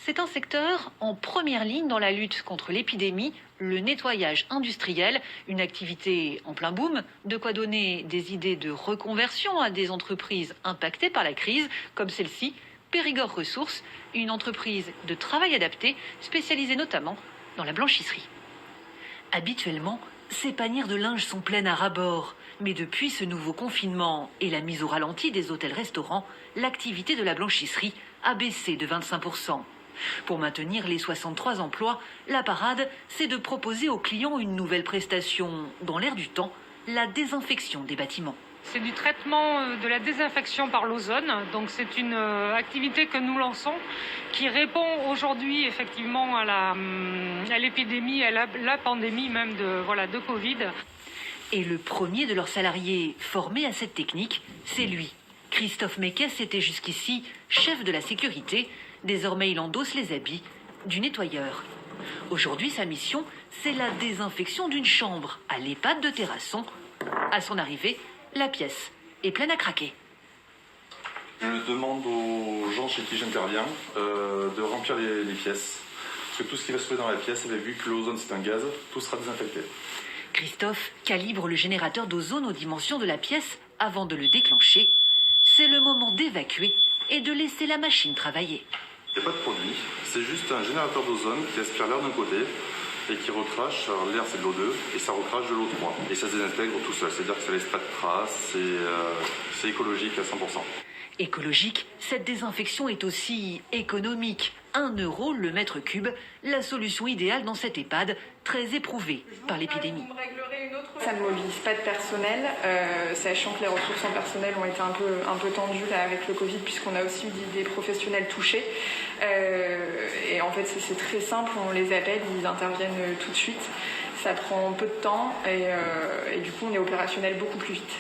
C'est un secteur en première ligne dans la lutte contre l'épidémie, le nettoyage industriel, une activité en plein boom, de quoi donner des idées de reconversion à des entreprises impactées par la crise, comme celle-ci, Périgord Ressources, une entreprise de travail adapté spécialisée notamment dans la blanchisserie. Habituellement, ces panières de linge sont pleines à ras-bord. Mais depuis ce nouveau confinement et la mise au ralenti des hôtels-restaurants, l'activité de la blanchisserie a baissé de 25%. Pour maintenir les 63 emplois, la parade, c'est de proposer aux clients une nouvelle prestation dans l'air du temps, la désinfection des bâtiments. C'est du traitement de la désinfection par l'ozone. Donc c'est une activité que nous lançons qui répond aujourd'hui effectivement à l'épidémie, à la pandémie même de Covid. Et le premier de leurs salariés formé à cette technique, c'est lui. Christophe Meckès était jusqu'ici chef de la sécurité. Désormais, il endosse les habits du nettoyeur. Aujourd'hui, sa mission, c'est la désinfection d'une chambre à l'EHPAD de Terrasson. À son arrivée, la pièce est pleine à craquer. Je demande aux gens chez qui j'interviens de remplir les pièces. Parce que tout ce qui va se trouver dans la pièce, vu que l'ozone c'est un gaz, tout sera désinfecté. Christophe calibre le générateur d'ozone aux dimensions de la pièce avant de le déclencher. C'est le moment d'évacuer et de laisser la machine travailler. Il n'y a pas de produit, c'est juste un générateur d'ozone qui aspire l'air d'un côté et qui recrache, alors l'air c'est de l'O2 et ça recrache de l'O3. Et ça se désintègre tout seul, c'est-à-dire que ça laisse pas de traces, c'est écologique à 100%. Écologique, cette désinfection est aussi économique. 1 € le mètre cube, la solution idéale dans cette EHPAD très éprouvée par l'épidémie. Ça ne mobilise pas de personnel, sachant que les ressources en personnel ont été un peu tendues là, avec le Covid, puisqu'on a aussi eu des professionnels touchés. Et en fait, c'est très simple, on les appelle, ils interviennent tout de suite. Ça prend peu de temps et du coup, on est opérationnel beaucoup plus vite.